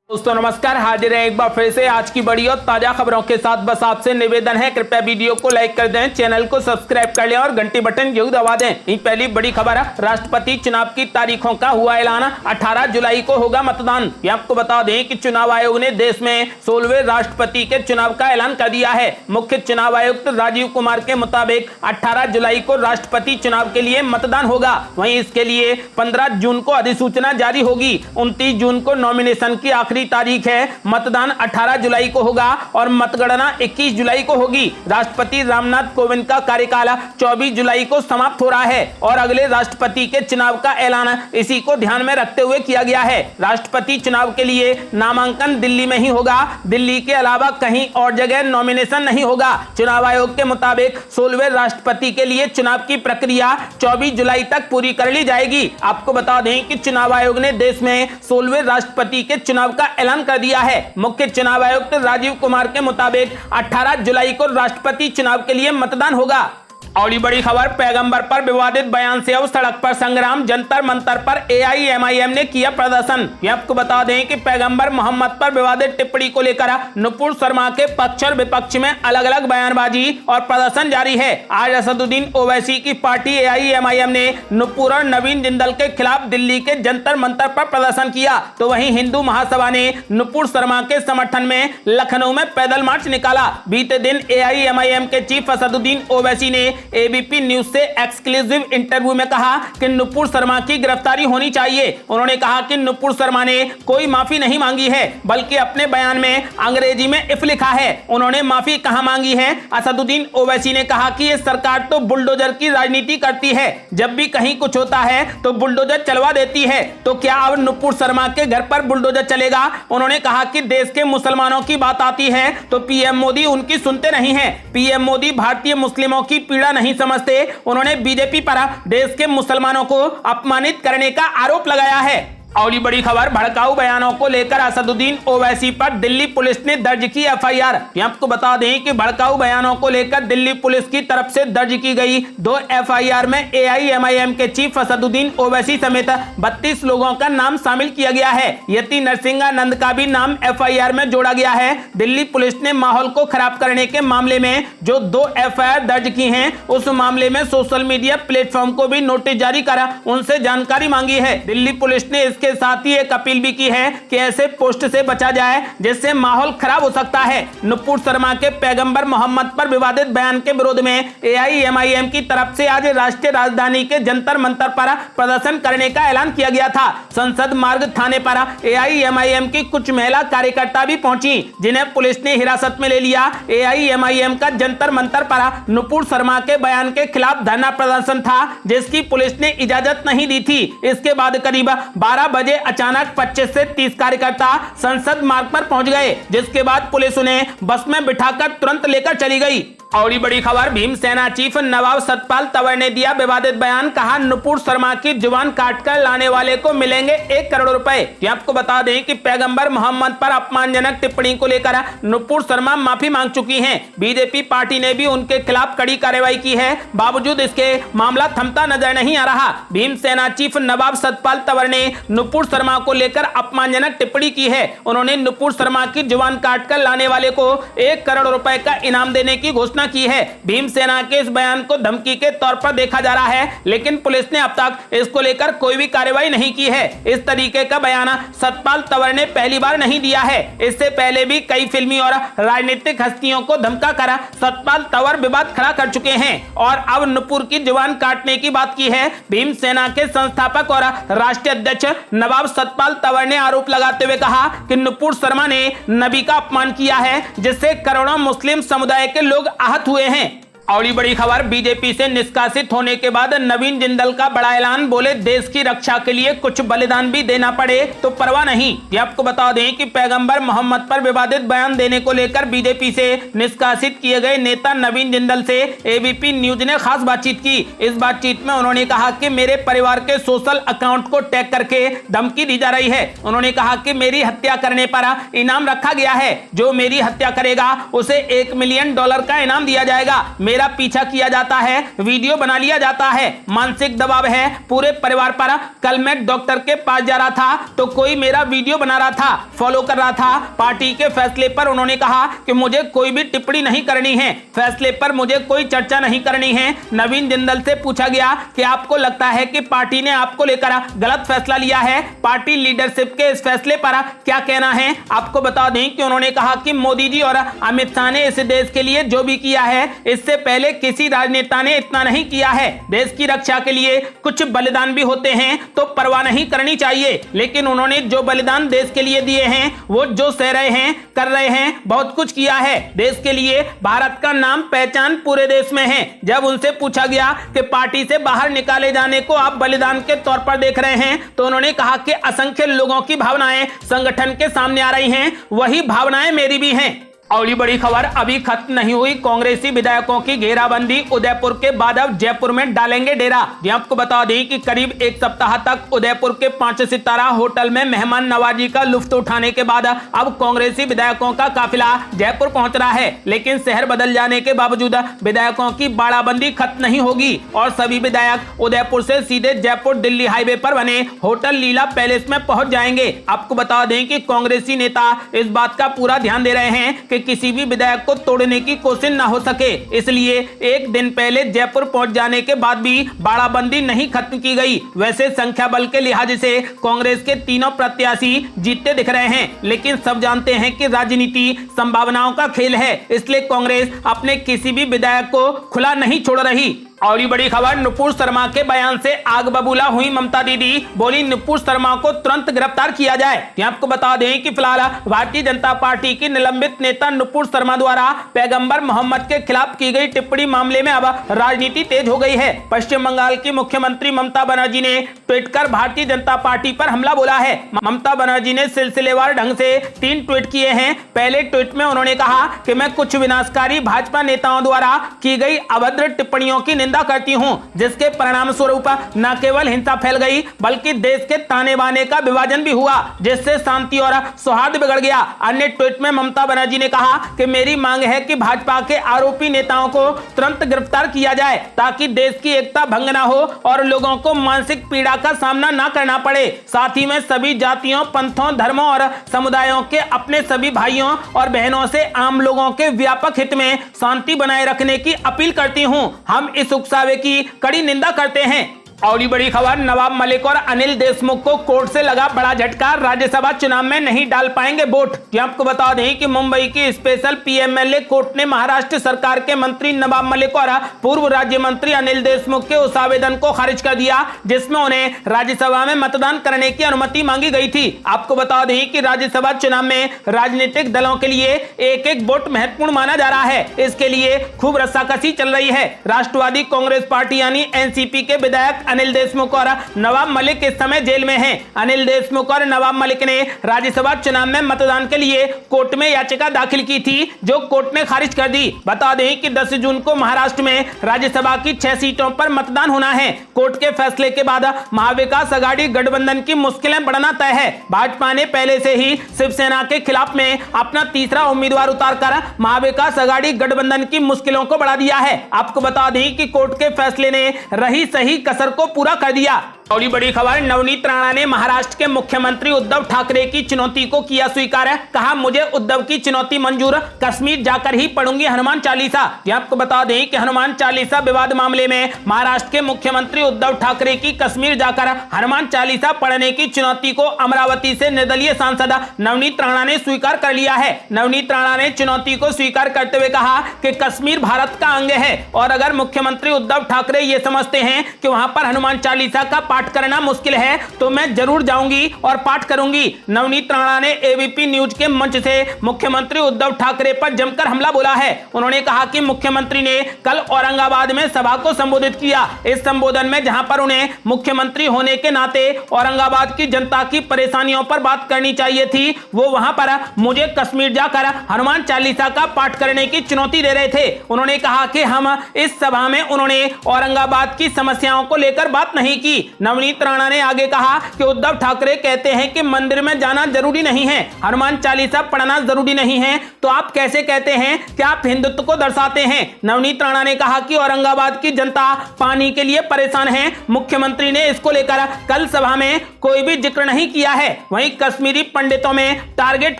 दोस्तों नमस्कार, हाजिर है एक बार फिर से आज की बड़ी और ताजा खबरों के साथ। बस आपसे निवेदन है, कृपया वीडियो को लाइक कर दें, चैनल को सब्सक्राइब कर लें और घंटी बटन जरूर दबा दें। पहली बड़ी खबर है, राष्ट्रपति चुनाव की तारीखों का हुआ ऐलान। 18 जुलाई को होगा मतदान। ये आपको बता दें कि चुनाव आयोग ने देश में 16वें राष्ट्रपति के चुनाव का ऐलान कर दिया है। मुख्य चुनाव आयुक्त राजीव कुमार के मुताबिक 18 जुलाई को राष्ट्रपति चुनाव के लिए मतदान होगा। वहीं इसके लिए 15 जून को अधिसूचना जारी होगी। 29 जून को नॉमिनेशन की आखिरी तारीख है। मतदान 18 जुलाई को होगा और मतगणना 21 जुलाई को होगी। राष्ट्रपति रामनाथ कोविंद का कार्यकाल 24 जुलाई को समाप्त हो रहा है और अगले राष्ट्रपति के चुनाव का ऐलान इसी को ध्यान में रखते हुए किया गया है। राष्ट्रपति चुनाव के लिए नामांकन दिल्ली में ही होगा। दिल्ली के अलावा कहीं और जगह नॉमिनेशन नहीं होगा। चुनाव आयोग के मुताबिक 16वें राष्ट्रपति के लिए चुनाव की प्रक्रिया 24 जुलाई तक पूरी कर ली जाएगी। आपको बता दें कि चुनाव आयोग ने देश में 16वें राष्ट्रपति के चुनाव का ऐलान कर दिया है। मुख्य चुनाव आयुक्त राजीव कुमार के मुताबिक 18 जुलाई को राष्ट्रपति चुनाव के लिए मतदान होगा। और बड़ी खबर, पैगंबर पर विवादित बयान से अब सड़क पर संग्राम। जंतर मंतर पर AIMIM ने किया प्रदर्शन। ये आपको बता दें कि पैगंबर मोहम्मद पर विवादित टिप्पणी को लेकर नुपुर शर्मा के पक्ष और विपक्ष में अलग अलग बयानबाजी और प्रदर्शन जारी है। आज असदुद्दीन ओवैसी की पार्टी AIMIM ने नुपुर और नवीन जिंदल के खिलाफ दिल्ली के जंतर मंतर पर प्रदर्शन किया, तो वहीं हिंदू महासभा ने नुपुर शर्मा के समर्थन में लखनऊ में पैदल मार्च निकाला। बीते दिन AIMIM के चीफ असदुद्दीन ओवैसी ने ABP न्यूज से एक्सक्लूसिव इंटरव्यू में कहा कि नुपुर शर्मा की गिरफ्तारी होनी चाहिए। उन्होंने कहा कि नुपुर शर्मा ने कोई माफी नहीं मांगी है, बल्कि अपने बयान में अंग्रेजी में इफ लिखा है। उन्होंने माफी कहां मांगी है? असदुद्दीन ओवैसी ने कहा कि ये सरकार तो बुलडोजर की राजनीति करती है। जब भी कहीं कुछ होता है तो बुलडोजर चलवा देती है, तो क्या अब नुपुर शर्मा के घर पर बुलडोजर चलेगा? उन्होंने कहा कि देश के मुसलमानों की बात आती है तो PM मोदी उनकी सुनते नहीं है। PM मोदी भारतीय मुस्लिमों की पीड़ा नहीं समझते। उन्होंने बीजेपी पर देश के मुसलमानों को अपमानित करने का आरोप लगाया है। और ये बड़ी खबर, भड़काऊ बयानों को लेकर असदुद्दीन ओवैसी पर दिल्ली पुलिस ने दर्ज की FIR। आपको बता दें कि भड़काऊ बयानों को लेकर दिल्ली पुलिस की तरफ से दर्ज की गई 2 FIR में AIMIM के चीफ असदुद्दीन ओवैसी समेत 32 लोगों का नाम शामिल किया गया है। यति नरसिंहानंद का भी नाम FIR में जोड़ा गया है। दिल्ली पुलिस ने माहौल को खराब करने के मामले में जो 2 FIR दर्ज की हैं, उस मामले में सोशल मीडिया प्लेटफॉर्म को भी नोटिस जारी कर उनसे जानकारी मांगी है। दिल्ली पुलिस ने के साथ ही एक अपील भी की है कि ऐसे पोस्ट से बचा जाए जिससे माहौल खराब हो सकता है। नुपुर शर्मा के पैगंबर मोहम्मद पर विवादित बयान के विरोध में AIMIM की तरफ से आज राष्ट्रीय राजधानी के जंतर मंतर पर प्रदर्शन करने का ऐलान किया गया था। संसद मार्ग थाने पर AIMIM की कुछ महिला कार्यकर्ता भी पहुंची, जिन्हें पुलिस ने हिरासत में ले लिया। AIMIM का जंतर मंतर पर नुपुर शर्मा के बयान के खिलाफ धरना प्रदर्शन था, जिसकी पुलिस ने इजाजत नहीं दी थी। इसके बाद करीब 12 बजे अचानक 25 से 30 कार्यकर्ता संसद मार्ग पर पहुंच गए, जिसके बाद पुलिस उन्हें बस में बिठाकर तुरंत लेकर चली गई। और बड़ी खबर, भीमसेना चीफ नवाब सतपाल तंवर ने दिया विवादित बयान। कहा नुपुर शर्मा की जुबान काटकर लाने वाले को मिलेंगे 1 करोड़ रुपए। आपको बता दें कि पैगंबर मोहम्मद पर अपमानजनक टिप्पणी को लेकर नुपुर शर्मा माफी मांग चुकी हैं। बीजेपी पार्टी ने भी उनके खिलाफ कड़ी कार्रवाई की है। बावजूद इसके मामला थमता नजर नहीं आ रहा। भीमसेना चीफ नवाब सतपाल तंवर ने नुपुर शर्मा को लेकर अपमानजनक टिप्पणी की है। उन्होंने नुपुर शर्मा की जुबान काटकर लाने वाले को 1 करोड़ रुपए का इनाम देने की घोषणा की है। भीमसेना के इस बयान को धमकी के तौर पर देखा जा रहा है, लेकिन पुलिस ने अब तक इसको लेकर कोई भी कार्रवाई नहीं की है। इस तरीके का बयान सतपाल तंवर ने पहली बार नहीं दिया है। इससे पहले भी कई फिल्मी और राजनीतिक हस्तियों को धमकाकर सतपाल तंवर विवाद खड़ा कर चुके हैं और अब नुपुर की जुबान काटने की बात की है। भीमसेना के संस्थापक और राष्ट्रीय अध्यक्ष नवाब सतपाल तंवर ने आरोप लगाते हुए कहा कि नुपुर शर्मा ने नबी का अपमान किया है, जिससे करोड़ों मुस्लिम समुदाय के लोग आहत हुए हैं। और ये बड़ी खबर, बीजेपी से निष्कासित होने के बाद नवीन जिंदल का बड़ा ऐलान। बोले देश की रक्षा के लिए कुछ बलिदान भी देना पड़े तो परवाह नहीं। ये आपको बता दें कि पैगंबर मोहम्मद पर विवादित बयान देने को लेकर बीजेपी से निष्कासित किए गए नेता नवीन जिंदल से ABP न्यूज ने खास बातचीत की। इस बातचीत में उन्होंने कहा कि मेरे परिवार के सोशल अकाउंट को टैग करके धमकी दी जा रही है। उन्होंने कहा कि मेरी हत्या करने पर इनाम रखा गया है। जो मेरी हत्या करेगा उसे $1 मिलियन का इनाम दिया जाएगा। मेरा पीछा किया जाता है, वीडियो बना लिया जाता है, मानसिक दबाव है पूरे परिवार पर। कल मैं डॉक्टर के पास जा रहा था तो कोई मेरा वीडियो बना रहा था, फॉलो कर रहा था। पार्टी के फैसले पर उन्होंने कहा कि मुझे कोई भी टिप्पणी नहीं करनी है, फैसले पर मुझे कोई चर्चा नहीं करनी है। नवीन जिंदल से पूछा गया कि आपको लगता है कि पार्टी ने आपको लेकर गलत फैसला लिया है, पार्टी लीडरशिप के इस फैसले पर क्या कहना है? आपको बता दें कि उन्होंने कहा कि मोदी जी और अमित शाह ने इस देश के लिए जो भी किया है, इससे पहले किसी राजनेता ने इतना नहीं किया है। देश की रक्षा के लिए कुछ बलिदान भी होते हैं तो परवाह नहीं करनी चाहिए, लेकिन उन्होंने जो बलिदान देश के लिए दिए हैं, वो जो सह रहे हैं, कर रहे हैं, बहुत कुछ किया है देश के लिए। भारत का नाम पहचान पूरे देश में है। जब उनसे पूछा गया कि पार्टी से बाहर निकाले जाने को आप बलिदान के तौर पर देख रहे हैं, तो उन्होंने कहा कि असंख्य लोगों की भावनाएं संगठन के सामने आ रही हैं, वही भावनाएं मेरी भी हैं। अगली बड़ी खबर, अभी खत्म नहीं हुई कांग्रेसी विधायकों की घेराबंदी, उदयपुर के बाद अब जयपुर में डालेंगे डेरा। आपको बता दें कि करीब एक सप्ताह तक उदयपुर के 5 सितारा होटल में मेहमान नवाजी का लुत्फ उठाने के बाद अब कांग्रेसी विधायकों का काफिला जयपुर पहुंच रहा है। लेकिन शहर बदल जाने के बावजूद विधायकों की बाड़ाबंदी खत्म नहीं होगी और सभी विधायक उदयपुर से सीधे जयपुर दिल्ली हाईवे पर बने होटल लीला पैलेस में पहुंच जाएंगे। आपको बता दें कि कांग्रेसी नेता इस बात का पूरा ध्यान दे रहे हैं कि किसी भी विधायक को तोड़ने की कोशिश न हो सके, इसलिए एक दिन पहले जयपुर पहुंच जाने के बाद भी बाड़ाबंदी नहीं खत्म की गई। वैसे संख्या बल के लिहाज से कांग्रेस के तीनों प्रत्याशी जीतते दिख रहे हैं, लेकिन सब जानते हैं कि राजनीति संभावनाओं का खेल है, इसलिए कांग्रेस अपने किसी भी विधायक को खुला नहीं छोड़ रही। और बड़ी खबर, नुपुर शर्मा के बयान से आग बबूला हुई ममता दीदी, बोली नुपुर शर्मा को तुरंत गिरफ्तार किया जाए। आपको बता दें कि फिलहाल भारतीय जनता पार्टी की निलंबित नेता नुपुर शर्मा द्वारा पैगंबर मोहम्मद के खिलाफ की गई टिप्पणी मामले में अब राजनीति तेज हो गई है। पश्चिम बंगाल की मुख्यमंत्री ममता बनर्जी ने ट्वीट कर भारतीय जनता पार्टी पर हमला बोला है। ममता बनर्जी ने सिलसिलेवार ढंग से 3 ट्वीट किए हैं। पहले ट्वीट में उन्होंने कहा कि मैं कुछ विनाशकारी भाजपा नेताओं द्वारा की गई अभद्र टिप्पणियों की निंदा करती हूं, जिसके परिणाम स्वरूप न केवल हिंसा फैल गई बल्कि देश के ताने बाने का विभाजन भी हुआ, जिससे शांति और सौहार्द बिगड़ गया। अन्य ट्वीट में ममता बनर्जी ने कहा कि मेरी मांग है कि भाजपा के आरोपी नेताओं को तुरंत गिरफ्तार किया जाए ताकि देश की एकता भंग न हो और लोगों को मानसिक पीड़ा का सामना न करना पड़े। साथ ही मैं सभी जातियों, पंथों, धर्मों और समुदायों के अपने सभी भाइयों और बहनों से आम लोगों के व्यापक हित में शांति बनाए रखने की अपील करती हूं। हम इस उकसावे की कड़ी निंदा करते हैं। और बड़ी खबर, नवाब मलिक और अनिल देशमुख को कोर्ट से लगा बड़ा झटका, राज्यसभा चुनाव में नहीं डाल पाएंगे वोट। आपको बता दें कि मुंबई की स्पेशल पीएमएलए कोर्ट ने महाराष्ट्र सरकार के मंत्री नवाब मलिक और पूर्व राज्य मंत्री अनिल देशमुख के उस आवेदन को खारिज कर दिया जिसमें उन्हें राज्यसभा में मतदान करने की अनुमति मांगी गई थी। आपको बता दें कि राज्यसभा चुनाव में राजनीतिक दलों के लिए एक एक वोट महत्वपूर्ण माना जा रहा है। इसके लिए खूब रस्साकसी चल रही है। राष्ट्रवादी कांग्रेस पार्टी यानी एनसीपी के विधायक अनिल देशमुख और नवाब मलिक इस समय जेल में हैं। अनिल देशमुख और नवाब मलिक ने राज्यसभा चुनाव में मतदान के लिए कोर्ट में याचिका दाखिल की थी, जो कोर्ट ने खारिज कर दी। बता दें कि 10 जून को महाराष्ट्र में राज्यसभा की 6 सीटों पर मतदान होना है। कोर्ट के फैसले के बाद महाविकास आघाड़ी गठबंधन की मुश्किलें बढ़ना तय है। भाजपा ने पहले से ही शिवसेना के खिलाफ में अपना तीसरा उम्मीदवार उतारकर महाविकास आघाड़ी गठबंधन की मुश्किलों को बढ़ा दिया है। आपको बता दें कि कोर्ट के फैसले ने रही सही कसर को पूरा कर दिया। और बड़ी खबर, नवनीत राणा ने महाराष्ट्र के मुख्यमंत्री उद्धव ठाकरे की चुनौती को किया स्वीकार। कहा मुझे उद्धव की चुनौती मंजूर, कश्मीर जाकर ही पढ़ूंगी हनुमान चालीसा। आपको बता दें कि हनुमान चालीसा विवाद मामले में महाराष्ट्र के मुख्यमंत्री उद्धव ठाकरे की कश्मीर जाकर हनुमान चालीसा पढ़ने की चुनौती को अमरावती से निर्दलीय सांसद नवनीत राणा ने स्वीकार कर लिया है। नवनीत राणा ने चुनौती को स्वीकार करते हुए कहा कि कश्मीर भारत का अंग है और अगर मुख्यमंत्री उद्धव ठाकरे ये समझते हैं कि वहां पर हनुमान चालीसा का पाठ करना मुश्किल है तो मैं जरूर जाऊंगी और पाठ करूंगी। नवनीत राणा ने एबीपी न्यूज के मंच से मुख्यमंत्री उद्धव ठाकरे पर जमकर हमला बोला है। उन्होंने कहा कि मुख्यमंत्री ने कल औरंगाबाद में सभा को संबोधित किया। इस संबोधन में जहां पर उन्हें मुख्यमंत्री होने के नाते औरंगाबाद की जनता की परेशानियों पर बात करनी चाहिए थी, वो वहां पर मुझे कश्मीर जाकर हनुमान चालीसा का पाठ करने की चुनौती दे रहे थे। उन्होंने कहा कि हम इस सभा में उन्होंने औरंगाबाद की समस्याओं को लेकर बात नहीं की। नवनीत राणा ने आगे कहा कि उद्धव ठाकरे कहते हैं कि मंदिर में जाना जरूरी नहीं है, हनुमान चालीसा पढ़ना जरूरी नहीं है, तो आप कैसे कहते हैं कि आप हिंदुत्व को दर्शाते हैं। नवनीत राणा ने कहा कि औरंगाबाद की जनता पानी के लिए परेशान है, मुख्यमंत्री ने इसको लेकर कल सभा में कोई भी जिक्र नहीं किया है। वहीं कश्मीरी पंडितों में टारगेट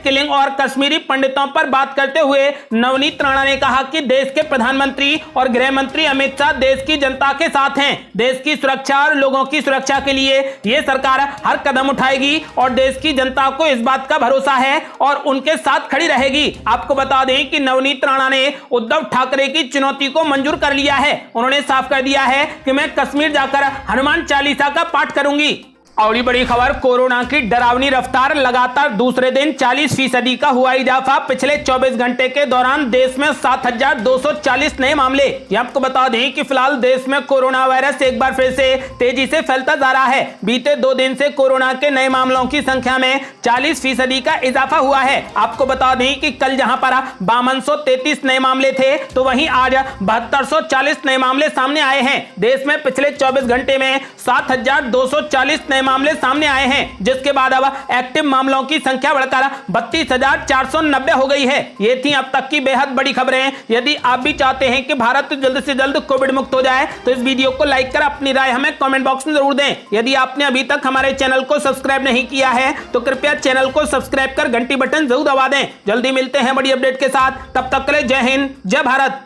किलिंग और कश्मीरी पंडितों पर बात करते हुए नवनीत राणा ने कहा कि देश के प्रधानमंत्री और गृह मंत्री अमित शाह देश की जनता के साथ हैं। देश की सुरक्षा और लोगों की सुरक्षा के लिए यह सरकार हर कदम उठाएगी और देश की जनता को इस बात का भरोसा है और उनके साथ खड़ी रहेगी। आपको बता दें कि नवनीत राणा ने उद्धव ठाकरे की चुनौती को मंजूर कर लिया है। उन्होंने साफ कर दिया है कि मैं कश्मीर जाकर हनुमान चालीसा का पाठ करूंगी। और बड़ी खबर, कोरोना की डरावनी रफ्तार, लगातार दूसरे दिन 40% का हुआ इजाफा। पिछले 24 घंटे के दौरान देश में 7,240 नए मामले। ये आपको बता दें कि फिलहाल देश में कोरोना वायरस एक बार फिर से तेजी से फैलता जा रहा है। बीते 2 दिन से कोरोना के नए मामलों की संख्या में 40% का इजाफा हुआ है। आपको बता दें कि कल जहां पर 5233 नए मामले थे, तो वहीं आज 7240 नए मामले सामने आए हैं। देश में पिछले 24 घंटे में 7,240 नए मामले सामने आए हैं, जिसके बाद अब एक्टिव मामलों की संख्या बढ़कर 32,490 हो गई है। ये थी अब तक की बेहद बड़ी खबरें। यदि आप भी चाहते हैं कि भारत जल्द से जल्द कोविड मुक्त हो जाए, तो इस वीडियो को लाइक कर अपनी राय हमें कमेंट बॉक्स में जरूर दें। यदि आपने अभी तक हमारे चैनल को सब्सक्राइब नहीं किया है, तो कृपया चैनल को सब्सक्राइब कर घंटी बटन जरूर दबा दें। जल्दी मिलते हैं बड़ी अपडेट के साथ, तब तक के लिए जय हिंद, जय भारत।